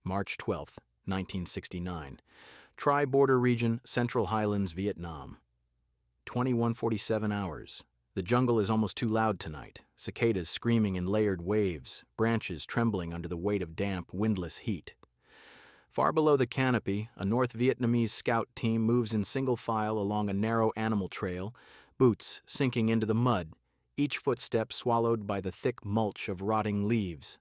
March 12, 1969. Tri-Border Region, Central Highlands, Vietnam. 21:47 hours. The jungle is almost too loud tonight. Cicadas screaming in layered waves, branches trembling under the weight of damp, windless heat. Far below the canopy, a North Vietnamese scout team moves in single file along a narrow animal trail, boots sinking into the mud, each footstep swallowed by the thick mulch of rotting leaves.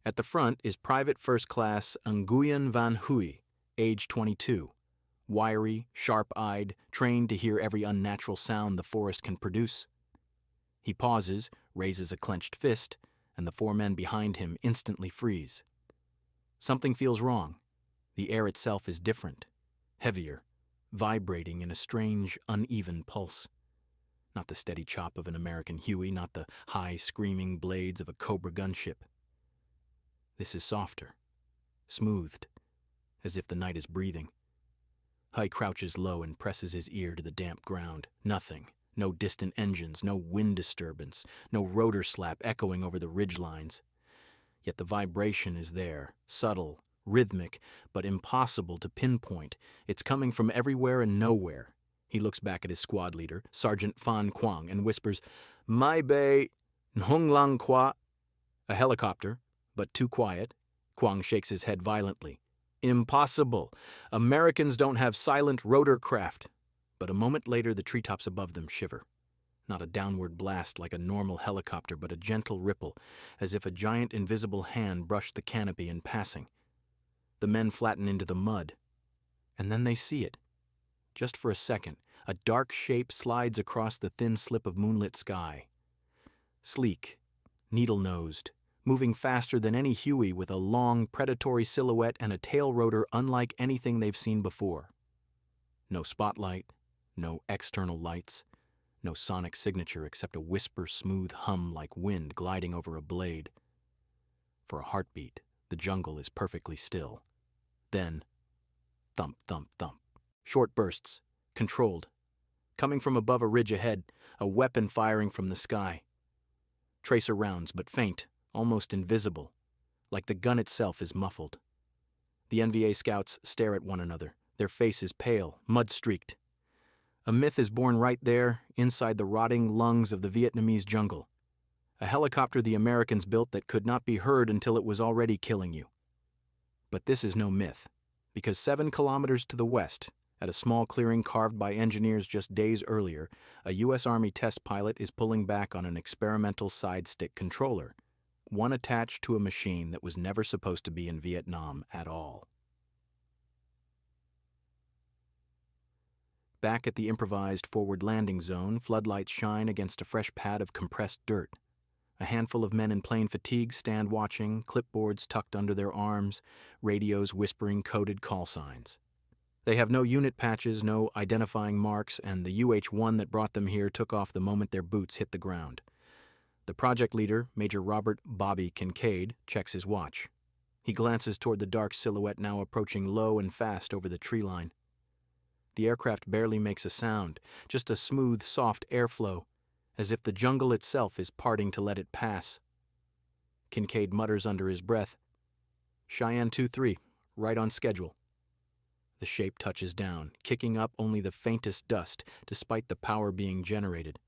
At the front is Private First Class Nguyen Van Huy, age 22, wiry, sharp-eyed, trained to hear every unnatural sound the forest can produce. He pauses, raises a clenched fist, and the four men behind him instantly freeze. Something feels wrong. The air itself is different, heavier, vibrating in a strange, uneven pulse. Not the steady chop of an American Huey, not the high, screaming blades of a Cobra gunship. This is softer, smoothed, as if the night is breathing. Huy crouches low and presses his ear to the damp ground. Nothing. No distant engines, no wind disturbance, no rotor slap echoing over the ridgelines. Yet the vibration is there, subtle, rhythmic, but impossible to pinpoint. It's coming from everywhere and nowhere. He looks back at his squad leader, Sergeant Phan Quang, and whispers, "Mai Bei Nhung Lang Qua." A helicopter, but too quiet. Quang shakes his head violently. Impossible. Americans don't have silent rotor craft. But a moment later, the treetops above them shiver. Not a downward blast like a normal helicopter, but a gentle ripple, as if a giant invisible hand brushed the canopy in passing. The men flatten into the mud. And then they see it. Just for a second, a dark shape slides across the thin slip of moonlit sky. Sleek, needle-nosed, moving faster than any Huey with a long, predatory silhouette and a tail rotor unlike anything they've seen before. No spotlight, no external lights, no sonic signature except a whisper-smooth hum like wind gliding over a blade. For a heartbeat, the jungle is perfectly still. Then, thump, thump, thump. Short bursts, controlled. Coming from above a ridge ahead, a weapon firing from the sky. Tracer rounds, but faint, almost invisible, like the gun itself is muffled. The NVA scouts stare at one another, their faces pale, mud-streaked. A myth is born right there, inside the rotting lungs of the Vietnamese jungle. A helicopter the Americans built that could not be heard until it was already killing you. But this is no myth, because 7 kilometers to the west, at a small clearing carved by engineers just days earlier, a U.S. Army test pilot is pulling back on an experimental side-stick controller, one attached to a machine that was never supposed to be in Vietnam at all. Back at the improvised forward landing zone, floodlights shine against a fresh pad of compressed dirt. A handful of men in plain fatigue stand watching, clipboards tucked under their arms, radios whispering coded call signs. They have no unit patches, no identifying marks, and the UH-1 that brought them here took off the moment their boots hit the ground. The project leader, Major Robert "Bobby" Kincaid, checks his watch. He glances toward the dark silhouette now approaching low and fast over the tree line. The aircraft barely makes a sound, just a smooth, soft airflow, as if the jungle itself is parting to let it pass. Kincaid mutters under his breath, "Cheyenne 2-3, right on schedule." The shape touches down, kicking up only the faintest dust, despite the power being generated.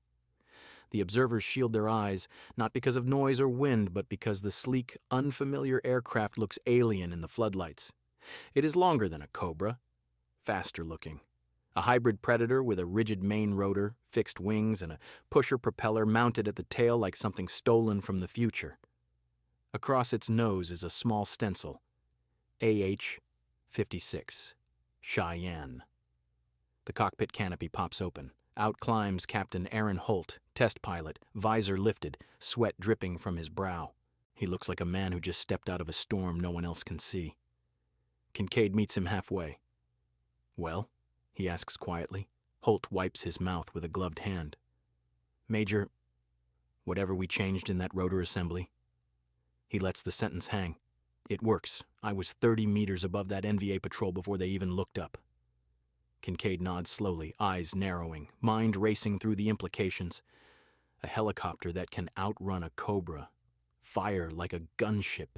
The observers shield their eyes, not because of noise or wind, but because the sleek, unfamiliar aircraft looks alien in the floodlights. It is longer than a Cobra, faster looking. A hybrid Predator with a rigid main rotor, fixed wings, and a pusher propeller mounted at the tail like something stolen from the future. Across its nose is a small stencil, AH-56 Cheyenne. The cockpit canopy pops open. Out climbs Captain Aaron Holt, test pilot, visor lifted, sweat dripping from his brow. He looks like a man who just stepped out of a storm no one else can see. Kincaid meets him halfway. "Well?" he asks quietly. Holt wipes his mouth with a gloved hand. "Major, whatever we changed in that rotor assembly." He lets the sentence hang. "It works. I was 30 meters above that NVA patrol before they even looked up." Kincaid nods slowly, eyes narrowing, mind racing through the implications. A helicopter that can outrun a Cobra. Fire like a gunship.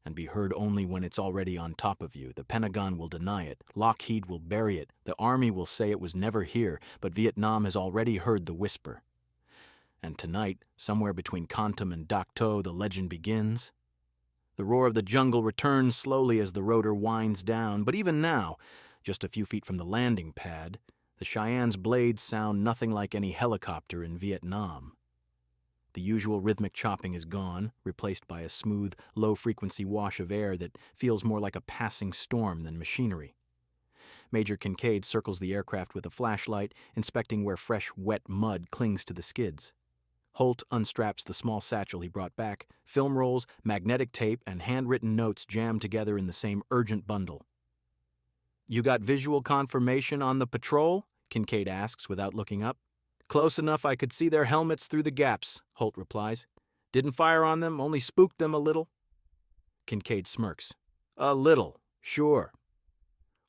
and be heard only when it's already on top of you. The Pentagon will deny it. Lockheed will bury it. The Army will say it was never here, but Vietnam has already heard the whisper. And tonight, somewhere between Kontum and Dak To, the legend begins. The roar of the jungle returns slowly as the rotor winds down, but even now, just a few feet from the landing pad, the Cheyenne's blades sound nothing like any helicopter in Vietnam. The usual rhythmic chopping is gone, replaced by a smooth, low-frequency wash of air that feels more like a passing storm than machinery. Major Kincaid circles the aircraft with a flashlight, inspecting where fresh, wet mud clings to the skids. Holt unstraps the small satchel he brought back, film rolls, magnetic tape, and handwritten notes jammed together in the same urgent bundle. "You got visual confirmation on the patrol?" Kincaid asks without looking up. "Close enough I could see their helmets through the gaps," Holt replies. "Didn't fire on them, only spooked them a little." Kincaid smirks. "A little, sure."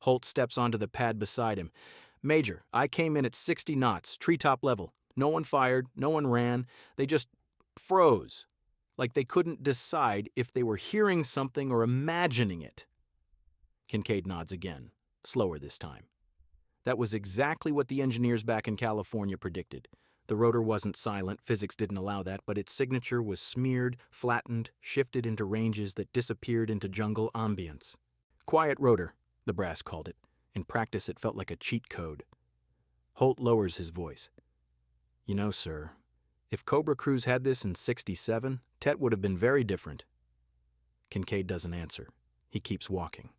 Holt steps onto the pad beside him. "Major, I came in at 60 knots, treetop level. No one fired, no one ran. They just froze, like they couldn't decide if they were hearing something or imagining it." Kincaid nods again, slower this time. That was exactly what the engineers back in California predicted. The rotor wasn't silent, physics didn't allow that, but its signature was smeared, flattened, shifted into ranges that disappeared into jungle ambience. "Quiet-rotor," the brass called it. In practice, it felt like a cheat code. Holt lowers his voice. "You know, sir, if Cobra Crews had this in '67, Tet would have been very different." Kincaid doesn't answer. He keeps walking.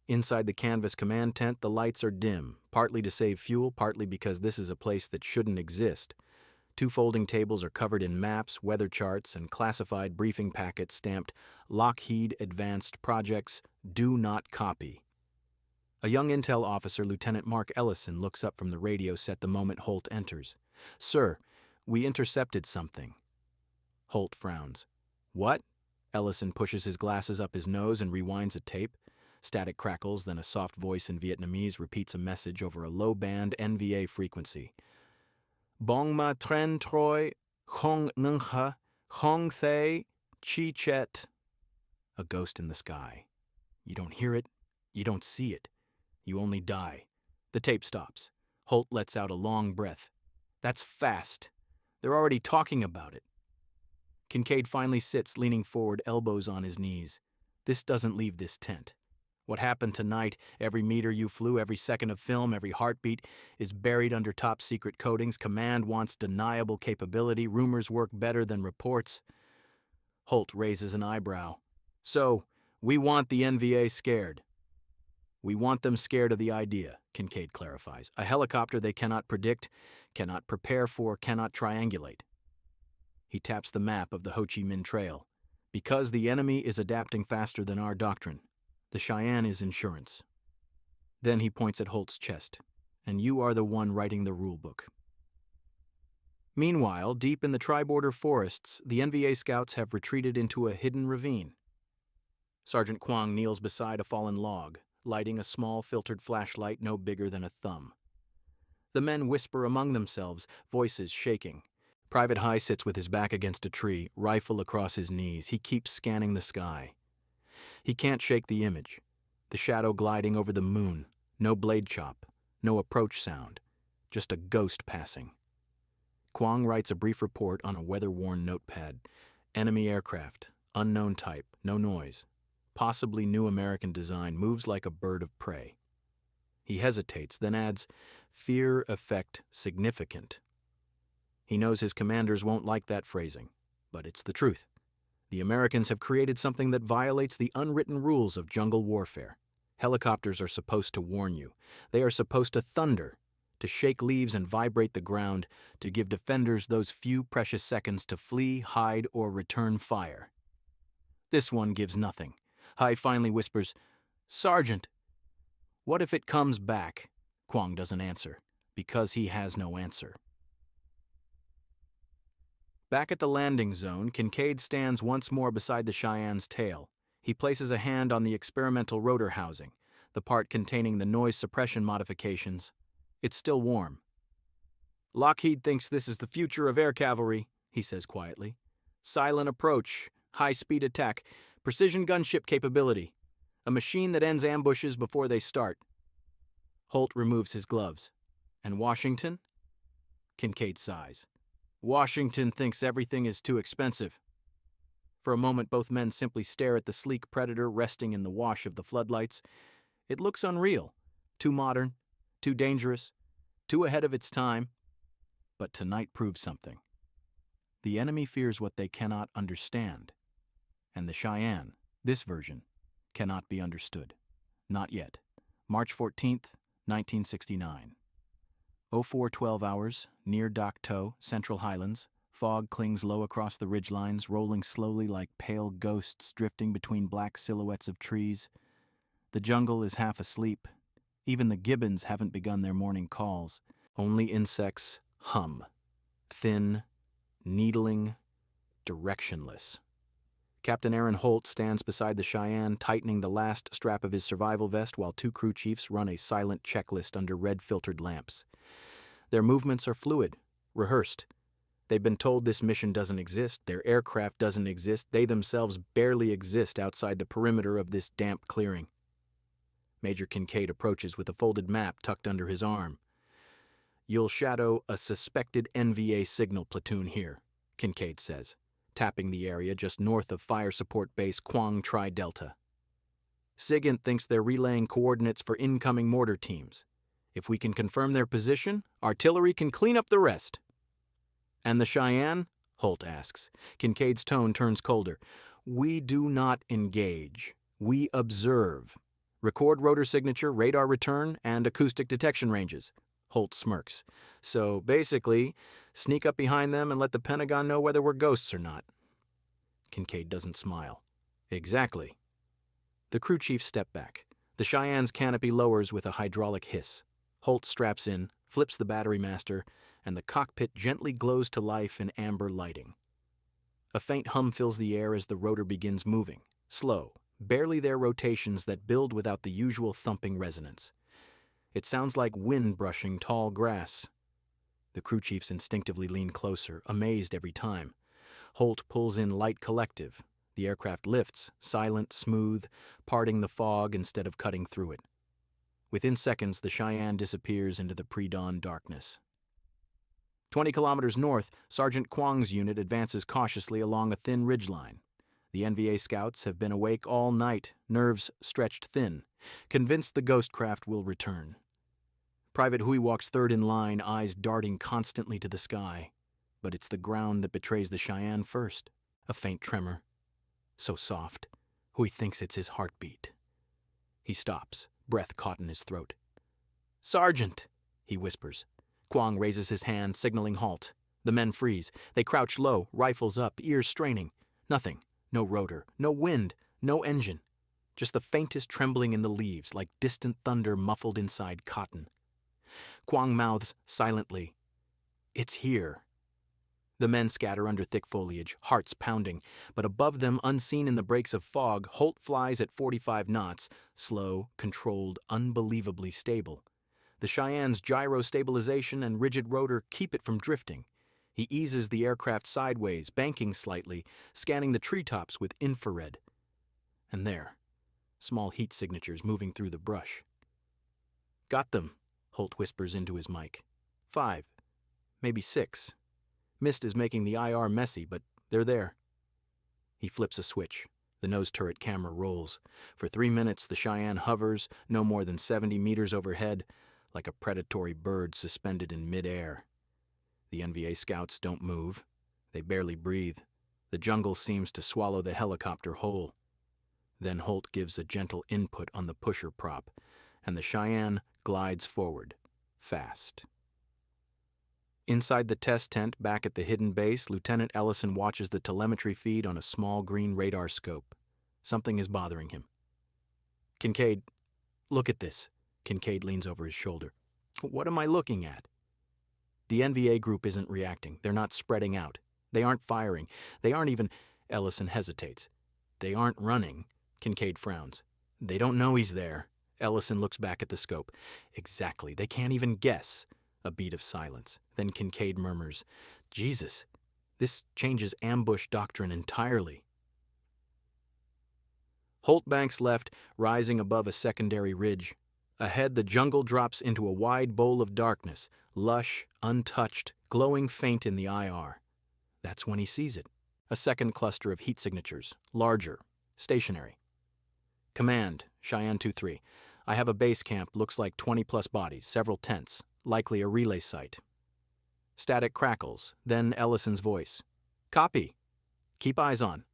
Inside the canvas command tent, the lights are dim, partly to save fuel, partly because this is a place that shouldn't exist. 2 folding tables are covered in maps, weather charts, and classified briefing packets stamped Lockheed Advanced Projects, Do Not Copy. A young intel officer, Lieutenant Mark Ellison, looks up from the radio set the moment Holt enters. "Sir, we intercepted something." Holt frowns. "What?" Ellison pushes his glasses up his nose and rewinds a tape. Static crackles, then a soft voice in Vietnamese repeats a message over a low-band NVA frequency. "Bong ma tren troi, hong nungha, hong thay, chi chet." A ghost in the sky. You don't hear it, you don't see it. You only die. The tape stops. Holt lets out a long breath. That's fast. They're already talking about it. Kincaid finally sits, leaning forward, elbows on his knees. This doesn't leave this tent. What happened tonight, every meter you flew, every second of film, every heartbeat, is buried under top-secret codings. Command wants deniable capability. Rumors work better than reports. Holt raises an eyebrow. "So, we want the NVA scared." "We want them scared of the idea," Kincaid clarifies. "A helicopter they cannot predict, cannot prepare for, cannot triangulate." He taps the map of the Ho Chi Minh Trail. "Because the enemy is adapting faster than our doctrine. The Cheyenne is insurance." Then he points at Holt's chest. "And you are the one writing the rule book." Meanwhile, deep in the tri-border forests, the NVA scouts have retreated into a hidden ravine. Sergeant Kwong kneels beside a fallen log, lighting a small filtered flashlight no bigger than a thumb. The men whisper among themselves, voices shaking. Private High sits with his back against a tree, rifle across his knees. He keeps scanning the sky. He can't shake the image. The shadow gliding over the moon. No blade chop. No approach sound. Just a ghost passing. Kwong writes a brief report on a weather-worn notepad. Enemy aircraft. Unknown type. No noise. Possibly new American design. Moves like a bird of prey. He hesitates, then adds, "Fear effect significant." He knows his commanders won't like that phrasing, but it's the truth. The Americans have created something that violates the unwritten rules of jungle warfare. Helicopters are supposed to warn you. They are supposed to thunder, to shake leaves and vibrate the ground, to give defenders those few precious seconds to flee, hide, or return fire. This one gives nothing. Hai finally whispers, "Sergeant." "What if it comes back?" Kwong doesn't answer, because he has no answer. Back at the landing zone, Kincaid stands once more beside the Cheyenne's tail. He places a hand on the experimental rotor housing, the part containing the noise suppression modifications. It's still warm. "Lockheed thinks this is the future of air cavalry," he says quietly. Silent approach, high-speed attack, precision gunship capability. A machine that ends ambushes before they start. Holt removes his gloves. And Washington? Kincaid sighs. Washington thinks everything is too expensive. For a moment, both men simply stare at the sleek Predator resting in the wash of the floodlights. It looks unreal, too modern, too dangerous, too ahead of its time. But tonight proves something. The enemy fears what they cannot understand. And the Cheyenne, this version, cannot be understood. Not yet. March 14th, 1969. 0412 hours, near Dak To, Central Highlands. Fog clings low across the ridgelines, rolling slowly like pale ghosts drifting between black silhouettes of trees. The jungle is half asleep. Even the gibbons haven't begun their morning calls. Only insects hum. Thin, needling, directionless. Captain Aaron Holt stands beside the Cheyenne, tightening the last strap of his survival vest while two crew chiefs run a silent checklist under red-filtered lamps. Their movements are fluid, rehearsed. They've been told this mission doesn't exist, their aircraft doesn't exist, they themselves barely exist outside the perimeter of this damp clearing. Major Kincaid approaches with a folded map tucked under his arm. You'll shadow a suspected NVA signal platoon here, Kincaid says, tapping the area just north of Fire Support Base Quang Tri-Delta. SIGINT thinks they're relaying coordinates for incoming mortar teams. If we can confirm their position, artillery can clean up the rest. And the Cheyenne? Holt asks. Kincaid's tone turns colder. We do not engage. We observe. Record rotor signature, radar return, and acoustic detection ranges. Holt smirks. So basically, sneak up behind them and let the Pentagon know whether we're ghosts or not. Kincaid doesn't smile. Exactly. The crew chiefs step back. The Cheyenne's canopy lowers with a hydraulic hiss. Holt straps in, flips the battery master, and the cockpit gently glows to life in amber lighting. A faint hum fills the air as the rotor begins moving, slow, barely there rotations that build without the usual thumping resonance. It sounds like wind brushing tall grass. The crew chiefs instinctively lean closer, amazed every time. Holt pulls in light collective. The aircraft lifts, silent, smooth, parting the fog instead of cutting through it. Within seconds, the Cheyenne disappears into the pre-dawn darkness. 20 kilometers north, Sergeant Quang's unit advances cautiously along a thin ridgeline. The NVA scouts have been awake all night, nerves stretched thin, convinced the ghost craft will return. Private Hui walks third in line, eyes darting constantly to the sky. But it's the ground that betrays the Cheyenne first. A faint tremor. So soft, Hui thinks it's his heartbeat. He stops, breath caught in his throat. Sergeant, he whispers. Quang raises his hand, signaling halt. The men freeze. They crouch low, rifles up, ears straining. Nothing. No rotor, no wind, no engine. Just the faintest trembling in the leaves, like distant thunder muffled inside cotton. Quang mouths silently, "It's here." The men scatter under thick foliage, hearts pounding, but above them, unseen in the breaks of fog, Holt flies at 45 knots, slow, controlled, unbelievably stable. The Cheyenne's gyro stabilization and rigid rotor keep it from drifting. He eases the aircraft sideways, banking slightly, scanning the treetops with infrared. And there, small heat signatures moving through the brush. Got them, Holt whispers into his mic. 5, maybe 6. Mist is making the IR messy, but they're there. He flips a switch. The nose turret camera rolls. For 3 minutes, the Cheyenne hovers, no more than 70 meters overhead, like a predatory bird suspended in midair. The NVA scouts don't move. They barely breathe. The jungle seems to swallow the helicopter whole. Then Holt gives a gentle input on the pusher prop, and the Cheyenne glides forward, fast. Inside the test tent back at the hidden base, Lieutenant Ellison watches the telemetry feed on a small green radar scope. Something is bothering him. Kincaid, look at this. Kincaid leans over his shoulder. What am I looking at? The NVA group isn't reacting. They're not spreading out. They aren't firing. They aren't even... Ellison hesitates. They aren't running. Kincaid frowns. They don't know he's there. Ellison looks back at the scope. Exactly. They can't even guess. A beat of silence. Then Kincaid murmurs, Jesus, This changes ambush doctrine entirely. Holt banks left, rising above a secondary ridge. Ahead, the jungle drops into a wide bowl of darkness, lush, untouched, glowing faint in the IR. That's when he sees it. A second cluster of heat signatures, larger, stationary. Command, Cheyenne 2-3. I have a base camp, looks like 20-plus bodies, several tents, likely a relay site. Static crackles, then Ellison's voice. Copy. Keep eyes on.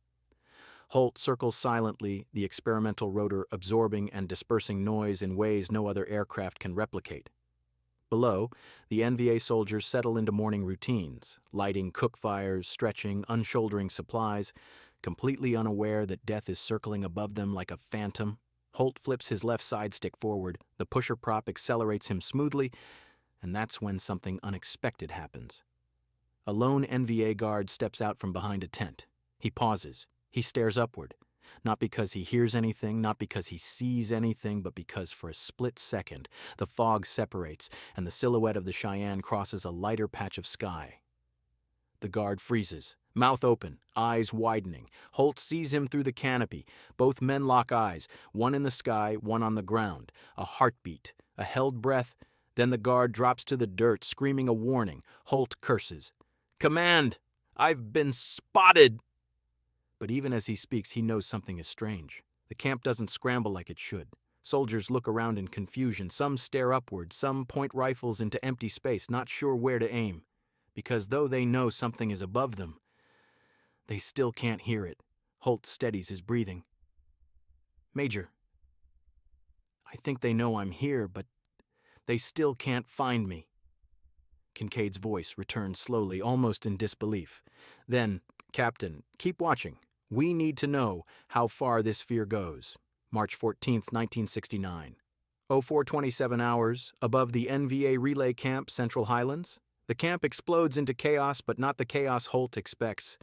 Holt circles silently, the experimental rotor absorbing and dispersing noise in ways no other aircraft can replicate. Below, the NVA soldiers settle into morning routines, lighting cook fires, stretching, unshouldering supplies, completely unaware that death is circling above them like a phantom. Holt flips his left side stick forward, the pusher prop accelerates him smoothly, and that's when something unexpected happens. A lone NVA guard steps out from behind a tent. He pauses. He stares upward, not because he hears anything, not because he sees anything, but because for a split second, the fog separates and the silhouette of the Cheyenne crosses a lighter patch of sky. The guard freezes, mouth open, eyes widening. Holt sees him through the canopy. Both men lock eyes, one in the sky, one on the ground. A heartbeat, a held breath, then the guard drops to the dirt, screaming a warning. Holt curses. Command! I've been spotted! But even as he speaks, he knows something is strange. The camp doesn't scramble like it should. Soldiers look around in confusion. Some stare upward, some point rifles into empty space, not sure where to aim. Because though they know something is above them, they still can't hear it. Holt steadies his breathing. Major, I think they know I'm here, but they still can't find me. Kincaid's voice returns slowly, almost in disbelief. Then, Captain, keep watching. We need to know how far this fear goes. March 14th, 1969. 04:27 hours, above the NVA relay camp, Central Highlands. The camp explodes into chaos, but not the chaos Holt expects.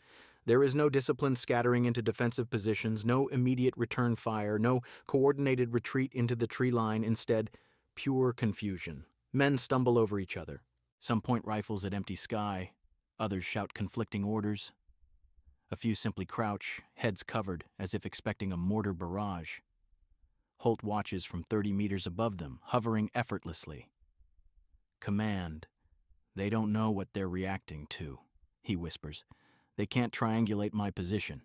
There is no disciplined scattering into defensive positions, no immediate return fire, no coordinated retreat into the tree line. Instead, pure confusion. Men stumble over each other. Some point rifles at empty sky. Others shout conflicting orders. A few simply crouch, heads covered, as if expecting a mortar barrage. Holt watches from 30 meters above them, hovering effortlessly. Command. They don't know what they're reacting to, he whispers. They can't triangulate my position.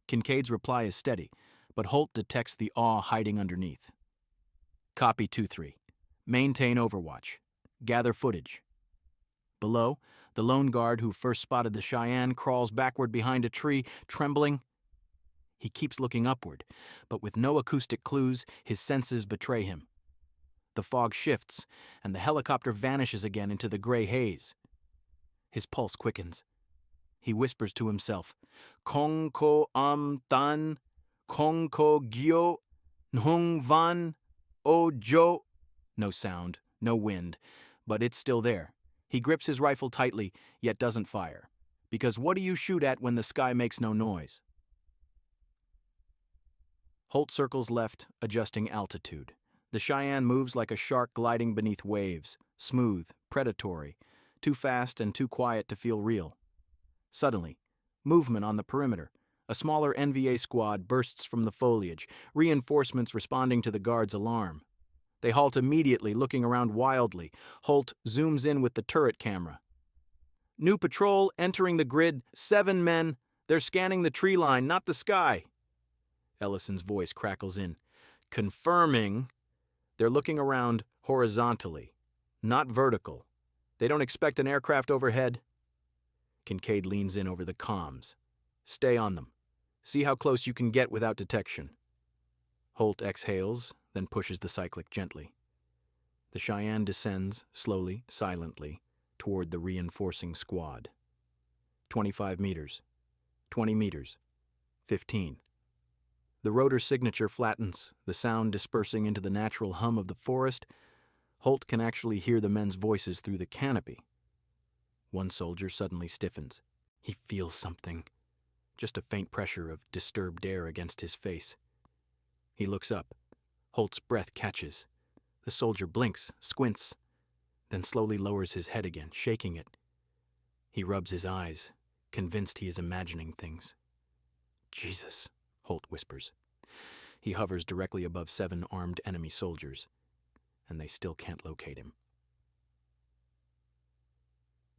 Kincaid's reply is steady, but Holt detects the awe hiding underneath. Copy 2-3. Maintain overwatch. Gather footage. Below, the lone guard who first spotted the Cheyenne crawls backward behind a tree, trembling. He keeps looking upward, but with no acoustic clues, his senses betray him. The fog shifts, and the helicopter vanishes again into the gray haze. His pulse quickens. He whispers to himself, Kong ko am tan, Kong ko gyo, nhung van, o jo. No sound, no wind, but it's still there. He grips his rifle tightly, yet doesn't fire. Because what do you shoot at when the sky makes no noise? Holt circles left, adjusting altitude. The Cheyenne moves like a shark gliding beneath waves, smooth, predatory, too fast and too quiet to feel real. Suddenly, movement on the perimeter. A smaller NVA squad bursts from the foliage, reinforcements responding to the guard's alarm. They halt immediately, looking around wildly. Holt zooms in with the turret camera. New patrol entering the grid, 7 men. They're scanning the tree line, not the sky. Ellison's voice crackles in. Confirming. They're looking around horizontally, not vertical. They don't expect an aircraft overhead. Kincaid leans in over the comms. Stay on them. See how close you can get without detection. Holt exhales, then pushes the cyclic gently. The Cheyenne descends, slowly, silently, toward the reinforcing squad. 25 meters. 20 meters. 15. The rotor signature flattens, the sound dispersing into the natural hum of the forest. Holt can actually hear the men's voices through the canopy. One soldier suddenly stiffens. He feels something. Just a faint pressure of disturbed air against his face. He looks up. Holt's breath catches. The soldier blinks, squints, then slowly lowers his head again, shaking it. He rubs his eyes. convinced he is imagining things. Jesus, Holt whispers. He hovers directly above 7 armed enemy soldiers, and they still can't locate him.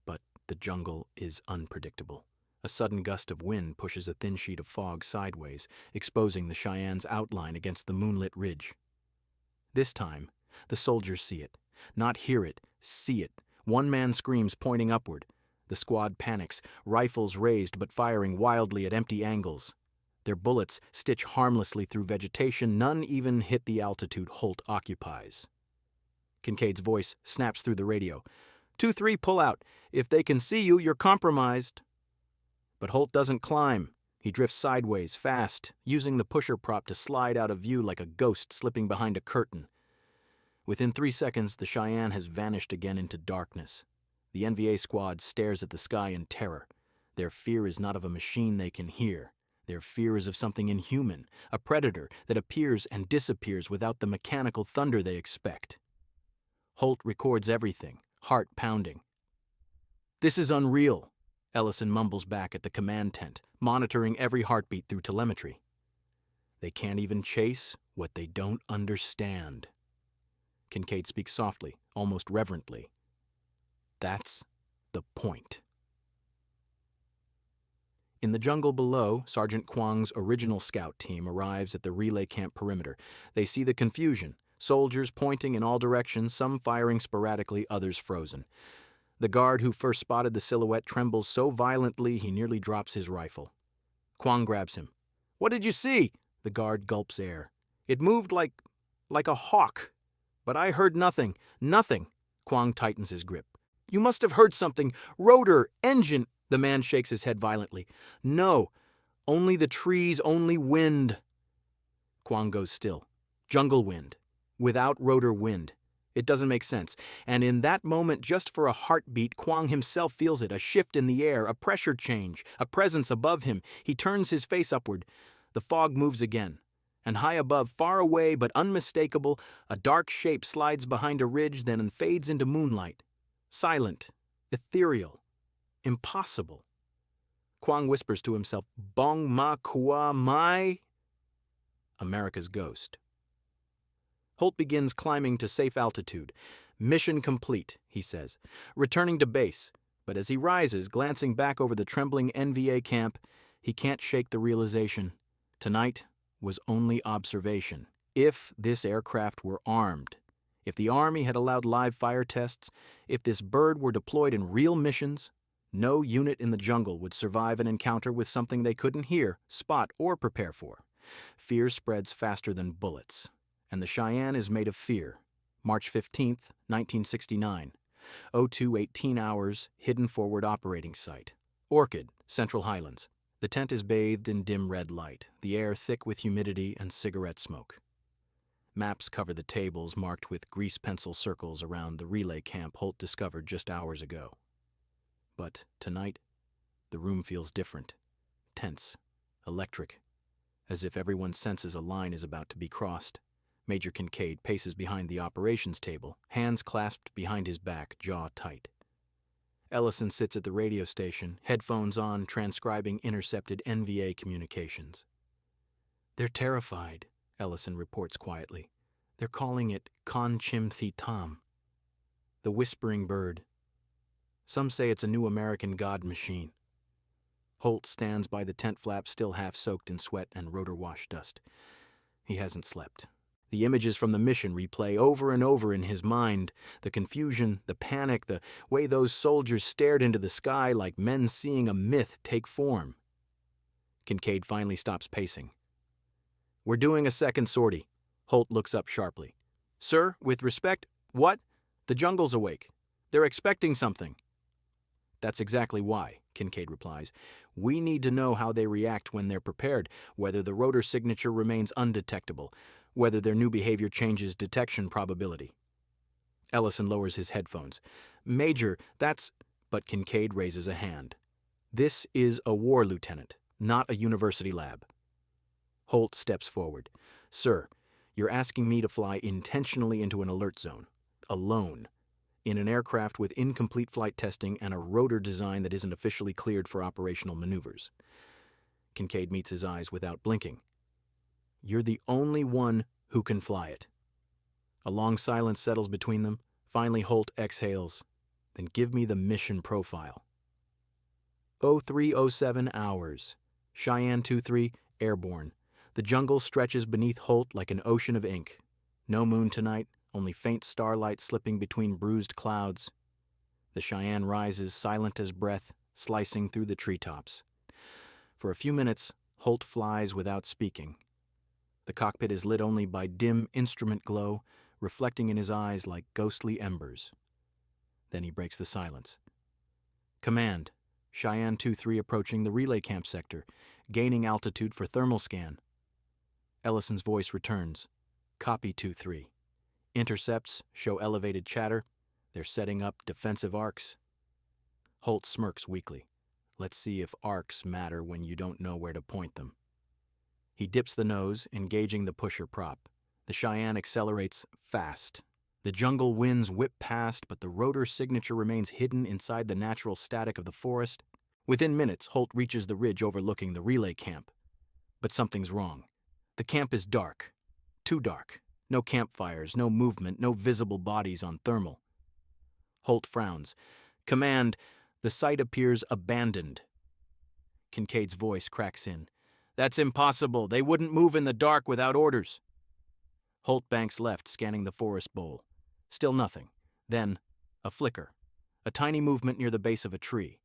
But the jungle is unpredictable. A sudden gust of wind pushes a thin sheet of fog sideways, exposing the Cheyenne's outline against the moonlit ridge. This time, the soldiers see it. Not hear it, see it. One man screams, pointing upward. The squad panics, rifles raised but firing wildly at empty angles. Their bullets stitch harmlessly through vegetation. None even hit the altitude Holt occupies. Kincaid's voice snaps through the radio. 2-3, pull out. If they can see you, you're compromised. But Holt doesn't climb. He drifts sideways, fast, using the pusher prop to slide out of view like a ghost slipping behind a curtain. Within 3 seconds, the Cheyenne has vanished again into darkness. The NVA squad stares at the sky in terror. Their fear is not of a machine they can hear. Their fear is of something inhuman, a predator that appears and disappears without the mechanical thunder they expect. Holt records everything, heart pounding. "This is unreal," Ellison mumbles back at the command tent, monitoring every heartbeat through telemetry. "They can't even chase what they don't understand." Kincaid speaks softly, almost reverently. "That's the point." In the jungle below, Sergeant Kwang's original scout team arrives at the relay camp perimeter. They see the confusion, soldiers pointing in all directions, some firing sporadically, others frozen. The guard who first spotted the silhouette trembles so violently he nearly drops his rifle. Kwang grabs him. "What did you see?" The guard gulps air. "It moved like a hawk. But I heard nothing. Nothing." Kwang tightens his grip. "You must have heard something. Rotor, engine." The man shakes his head violently. "No. Only the trees, only wind." Kwang goes still. Jungle wind. Without rotor wind. It doesn't make sense. And in that moment, just for a heartbeat, Kwang himself feels it, a shift in the air, a pressure change, a presence above him. He turns his face upward. The fog moves again. And high above, far away but unmistakable, a dark shape slides behind a ridge, then fades into moonlight. Silent, ethereal, impossible. Kwang whispers to himself, "Bong ma kua mai?" America's ghost. Holt begins climbing to safe altitude. "Mission complete," he says, returning to base. But as he rises, glancing back over the trembling NVA camp, he can't shake the realization. Tonight was only observation. If this aircraft were armed, if the Army had allowed live fire tests, if this bird were deployed in real missions, no unit in the jungle would survive an encounter with something they couldn't hear, spot, or prepare for. Fear spreads faster than bullets. And the Cheyenne is made of fear. March 15th, 1969. 02:18 hours, hidden forward operating site. Orchid, Central Highlands. The tent is bathed in dim red light, the air thick with humidity and cigarette smoke. Maps cover the tables marked with grease pencil circles around the relay camp Holt discovered just hours ago. But tonight, the room feels different. Tense, electric, as if everyone senses a line is about to be crossed. Major Kincaid paces behind the operations table, hands clasped behind his back, jaw tight. Ellison sits at the radio station, headphones on, transcribing intercepted NVA communications. "They're terrified," Ellison reports quietly. "They're calling it Kon Chim Thi Tam, the whispering bird. Some say it's a new American god machine." Holt stands by the tent flap, still half soaked in sweat and rotor wash dust. He hasn't slept. The images from the mission replay over and over in his mind. The confusion, the panic, the way those soldiers stared into the sky like men seeing a myth take form. Kincaid finally stops pacing. "We're doing a second sortie." Holt looks up sharply. "Sir, with respect, what? The jungle's awake. They're expecting something." "That's exactly why," Kincaid replies. "We need to know how they react when they're prepared, whether the rotor signature remains undetectable, whether their new behavior changes detection probability." Ellison lowers his headphones. "Major, that's—" But Kincaid raises a hand. "This is a war, Lieutenant, not a university lab." Holt steps forward. "Sir, you're asking me to fly intentionally into an alert zone. Alone. in an aircraft with incomplete flight testing and a rotor design that isn't officially cleared for operational maneuvers. Kincaid meets his eyes without blinking. You're the only one who can fly it. A long silence settles between them. Finally, Holt exhales. Then give me the mission profile. 0307 hours. Cheyenne 2-3, airborne. The jungle stretches beneath Holt like an ocean of ink. No moon tonight, only faint starlight slipping between bruised clouds. The Cheyenne rises, silent as breath, slicing through the treetops. For a few minutes, Holt flies without speaking. The cockpit is lit only by dim instrument glow, reflecting in his eyes like ghostly embers. Then he breaks the silence. Command, Cheyenne 2-3 approaching the relay camp sector, gaining altitude for thermal scan. Ellison's voice returns. Copy 2-3. Intercepts show elevated chatter. They're setting up defensive arcs. Holt smirks weakly. Let's see if arcs matter when you don't know where to point them. He dips the nose, engaging the pusher prop. The Cheyenne accelerates fast. The jungle winds whip past, but the rotor signature remains hidden inside the natural static of the forest. Within minutes, Holt reaches the ridge overlooking the relay camp. But something's wrong. The camp is dark. Too dark. No campfires, no movement, no visible bodies on thermal. Holt frowns. Command, the site appears abandoned. Kincaid's voice cracks in. That's impossible. They wouldn't move in the dark without orders. Holt banks left, scanning the forest bowl. Still nothing. Then, a flicker. A tiny movement near the base of a tree.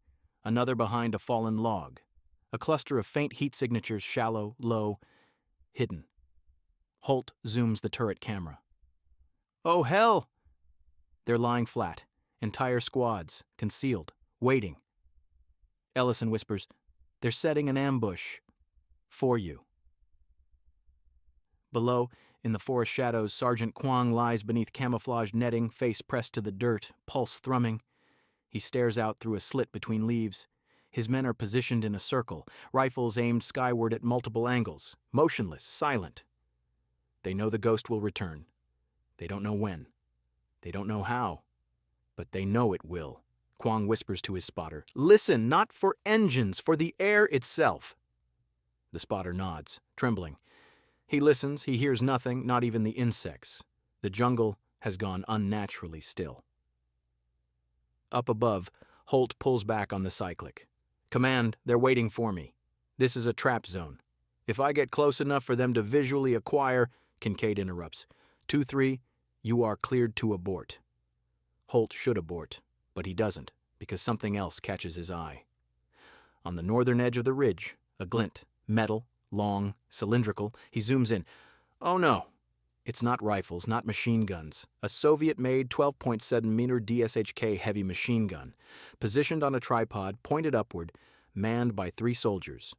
Another behind a fallen log. A cluster of faint heat signatures, shallow, low, hidden. Holt zooms the turret camera. Oh, hell! They're lying flat. Entire squads, concealed, waiting. Ellison whispers, they're setting an ambush. For you. Below, in the forest shadows, Sergeant Kwong lies beneath camouflaged netting, face pressed to the dirt, pulse thrumming. He stares out through a slit between leaves. His men are positioned in a circle, rifles aimed skyward at multiple angles, motionless, silent. They know the ghost will return. They don't know when. They don't know how. But they know it will. Kwong whispers to his spotter, listen, not for engines, for the air itself. The spotter nods, trembling. He listens, he hears nothing, not even the insects. The jungle has gone unnaturally still. Up above, Holt pulls back on the cyclic. Command, they're waiting for me. This is a trap zone. If I get close enough for them to visually acquire, Kincaid interrupts. 2-3, you are cleared to abort. Holt should abort, but he doesn't, because something else catches his eye. On the northern edge of the ridge, a glint. Metal, long, cylindrical, he zooms in. Oh no, it's not rifles, not machine guns. A Soviet-made 12.7mm DSHK heavy machine gun, positioned on a tripod, pointed upward, manned by 3 soldiers.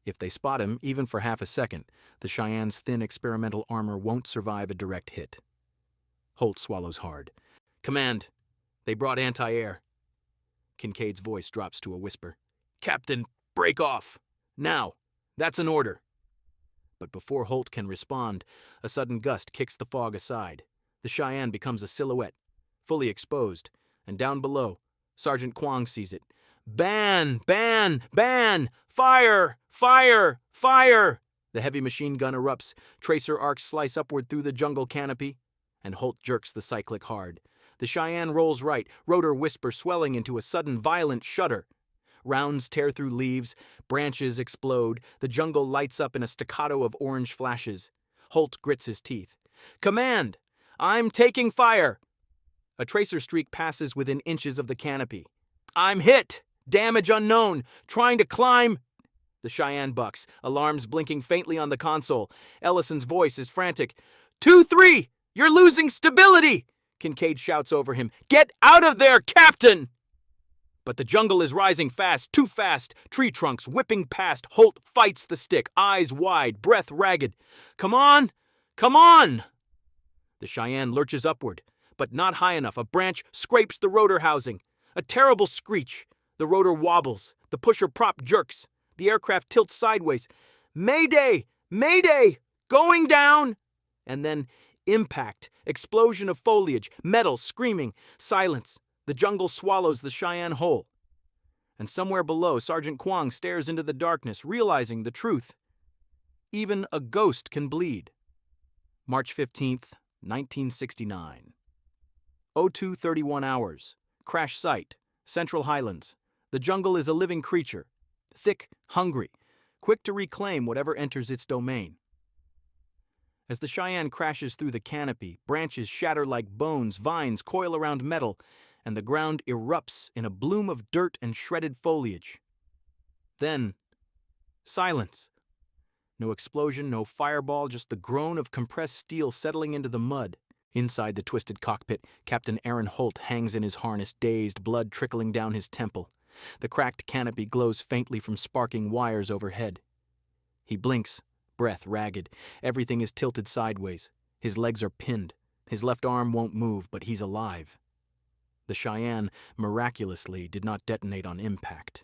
If they spot him, even for half a second, the Cheyenne's thin experimental armor won't survive a direct hit. Holt swallows hard. Command, they brought anti-air. Kincaid's voice drops to a whisper. Captain, break off! Now! That's an order. But before Holt can respond, a sudden gust kicks the fog aside. The Cheyenne becomes a silhouette, fully exposed, and down below, Sergeant Kwong sees it. Ban! Ban! Ban! Fire! Fire! Fire! The heavy machine gun erupts, tracer arcs slice upward through the jungle canopy, and Holt jerks the cyclic hard. The Cheyenne rolls right, rotor whisper swelling into a sudden violent shudder. Rounds tear through leaves, branches explode, the jungle lights up in a staccato of orange flashes. Holt grits his teeth. Command! I'm taking fire! A tracer streak passes within inches of the canopy. I'm hit! Damage unknown! Trying to climb! The Cheyenne bucks, alarms blinking faintly on the console. Ellison's voice is frantic. 2-3! You're losing stability! Kincaid shouts over him. Get out of there, Captain! But the jungle is rising fast, too fast. Tree trunks whipping past. Holt fights the stick, eyes wide, breath ragged. Come on! Come on! The Cheyenne lurches upward, but not high enough. A branch scrapes the rotor housing. A terrible screech. The rotor wobbles. The pusher prop jerks. The aircraft tilts sideways. Mayday! Mayday! Going down! And then impact Explosion of foliage, metal screaming, silence. The jungle swallows the Cheyenne whole. And somewhere below, Sergeant Quang stares into the darkness, realizing the truth. Even a ghost can bleed. March 15th, 1969. 02:31 hours. Crash site, Central Highlands. The jungle is a living creature. Thick, hungry, quick to reclaim whatever enters its domain. As the Cheyenne crashes through the canopy, branches shatter like bones, vines coil around metal, and the ground erupts in a bloom of dirt and shredded foliage. Then, silence. No explosion, no fireball, just the groan of compressed steel settling into the mud. Inside the twisted cockpit, Captain Aaron Holt hangs in his harness, dazed, blood trickling down his temple. The cracked canopy glows faintly from sparking wires overhead. He blinks, breath ragged. Everything is tilted sideways. His legs are pinned. His left arm won't move, but he's alive. The Cheyenne, miraculously, did not detonate on impact.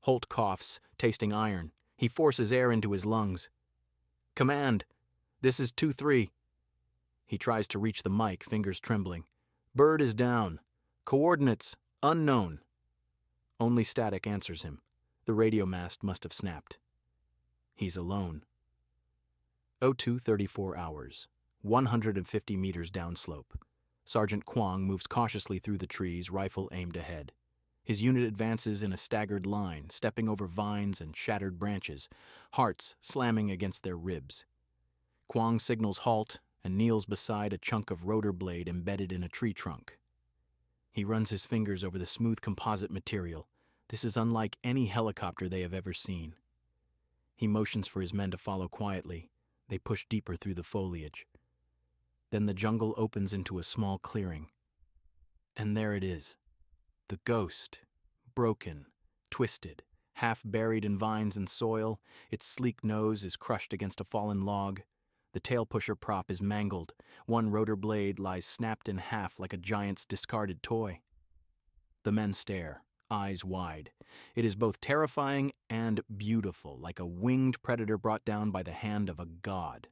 Holt coughs, tasting iron. He forces air into his lungs. "Command, this is 2-3. He tries to reach the mic, fingers trembling. "Bird is down. Coordinates unknown." Only static answers him. The radio mast must have snapped. He's alone. 02:34 hours. 150 meters downslope. Sergeant Quang moves cautiously through the trees, rifle aimed ahead. His unit advances in a staggered line, stepping over vines and shattered branches, hearts slamming against their ribs. Quang signals halt and kneels beside a chunk of rotor blade embedded in a tree trunk. He runs his fingers over the smooth composite material. This is unlike any helicopter they have ever seen. He motions for his men to follow quietly. They push deeper through the foliage. Then the jungle opens into a small clearing. And there it is. The ghost, broken, twisted, half buried in vines and soil. Its sleek nose is crushed against a fallen log. The tail pusher prop is mangled. One rotor blade lies snapped in half like a giant's discarded toy. The men stare, eyes wide. It is both terrifying and beautiful, like a winged predator brought down by the hand of a god.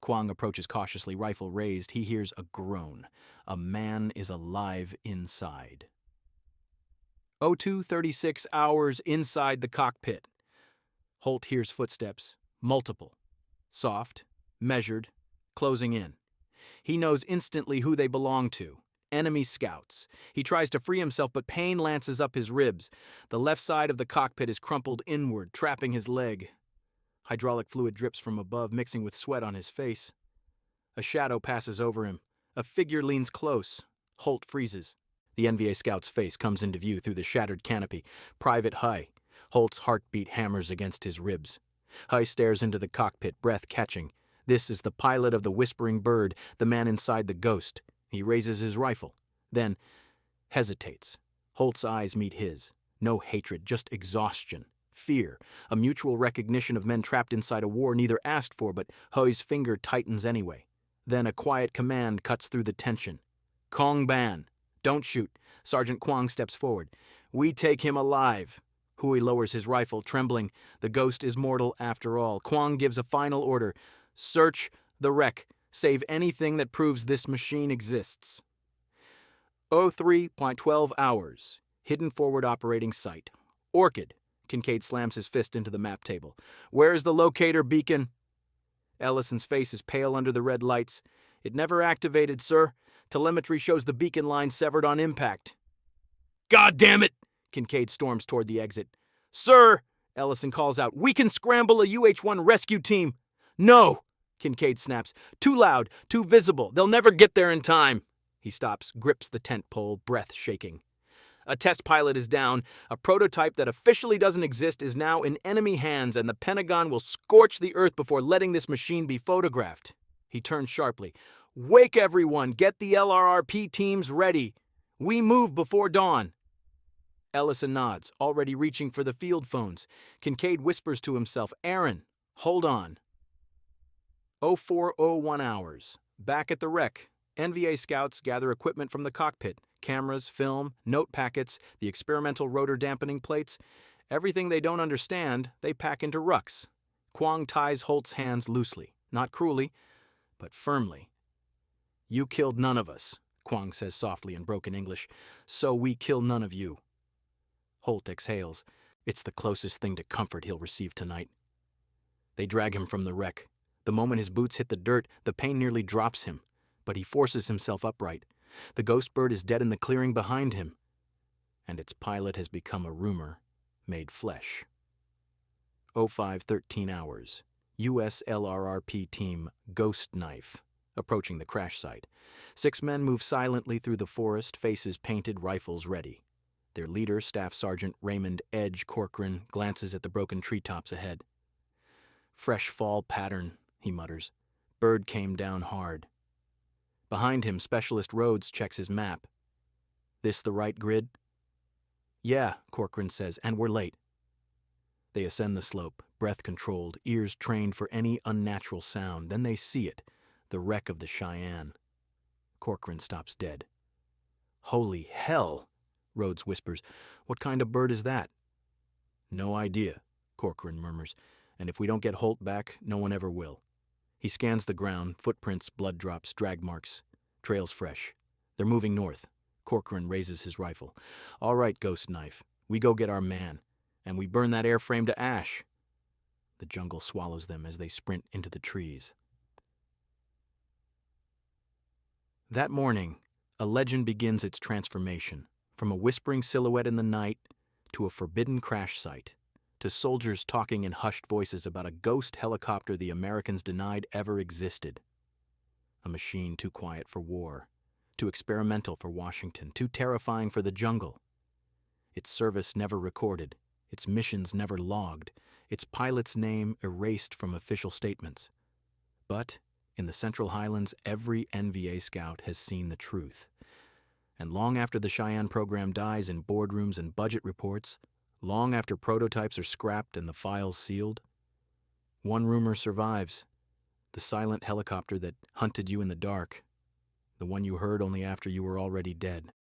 Quang approaches cautiously, rifle raised. He hears a groan. A man is alive inside. 02:36 hours inside the cockpit. Holt hears footsteps, multiple, soft, measured, closing in. He knows instantly who they belong to. Enemy scouts. He tries to free himself, but pain lances up his ribs. The left side of the cockpit is crumpled inward, trapping his leg. Hydraulic fluid drips from above, mixing with sweat on his face. A shadow passes over him. A figure leans close. Holt freezes. The NVA scout's face comes into view through the shattered canopy. Private High. Holt's heartbeat hammers against his ribs. High stares into the cockpit, breath catching. This is the pilot of the Whispering Bird, the man inside the ghost. He raises his rifle, then hesitates. Holt's eyes meet his. No hatred, just exhaustion, fear, a mutual recognition of men trapped inside a war neither asked for, but Hoy's finger tightens anyway. Then a quiet command cuts through the tension. "Kong Ban, don't shoot." Sergeant Quang steps forward. "We take him alive." Hui lowers his rifle, trembling. The ghost is mortal after all. Quang gives a final order. "Search the wreck. Save anything that proves this machine exists." 03:12 hours. Hidden forward operating site. Orchid. Kincaid slams his fist into the map table. "Where's the locator beacon?" Ellison's face is pale under the red lights. "It never activated, sir. Telemetry shows the beacon line severed on impact." "God damn it!" Kincaid storms toward the exit. "Sir!" Ellison calls out. "We can scramble a UH-1 rescue team." "No!" Kincaid snaps. "Too loud, too visible. They'll never get there in time." He stops, grips the tent pole, breath shaking. A test pilot is down. A prototype that officially doesn't exist is now in enemy hands, and the Pentagon will scorch the earth before letting this machine be photographed. He turns sharply. "Wake everyone! Get the LRRP teams ready! We move before dawn!" Ellison nods, already reaching for the field phones. Kincaid whispers to himself, "Aaron, hold on." 04:01 hours. Back at the wreck, NVA scouts gather equipment from the cockpit. Cameras, film, note packets, the experimental rotor dampening plates. Everything they don't understand, they pack into rucks. Quang ties Holt's hands loosely, not cruelly, but firmly. You killed none of us, Kwang says softly in broken English, so we kill none of you. Holt exhales. It's the closest thing to comfort he'll receive tonight. They drag him from the wreck. The moment his boots hit the dirt, the pain nearly drops him, but he forces himself upright. The ghost bird is dead in the clearing behind him, and its pilot has become a rumor made flesh. 05:13 hours. U.S. LRRP team Ghost Knife, approaching the crash site. 6 men move silently through the forest, faces painted, rifles ready. Their leader, Staff Sergeant Raymond Edge Corcoran, glances at the broken treetops ahead. Fresh fall pattern, he mutters. Bird came down hard. Behind him, Specialist Rhodes checks his map. This the right grid? Yeah, Corcoran says, and we're late. They ascend the slope, breath controlled, ears trained for any unnatural sound. Then they see it, the wreck of the Cheyenne. Corcoran stops dead. Holy hell, Rhodes whispers. What kind of bird is that? No idea, Corcoran murmurs, and if we don't get Holt back, no one ever will. He scans the ground, footprints, blood drops, drag marks. Trail's fresh. They're moving north. Corcoran raises his rifle. All right, Ghost Knife, we go get our man, and we burn that airframe to ash. The jungle swallows them as they sprint into the trees. That morning, a legend begins its transformation, from a whispering silhouette in the night to a forbidden crash site, to soldiers talking in hushed voices about a ghost helicopter the Americans denied ever existed. A machine too quiet for war, too experimental for Washington, too terrifying for the jungle. Its service never recorded, its missions never logged, its pilot's name erased from official statements. But in the Central Highlands, every NVA scout has seen the truth. And long after the Cheyenne program dies in boardrooms and budget reports, long after prototypes are scrapped and the files sealed, one rumor survives: the silent helicopter that hunted you in the dark, the one you heard only after you were already dead.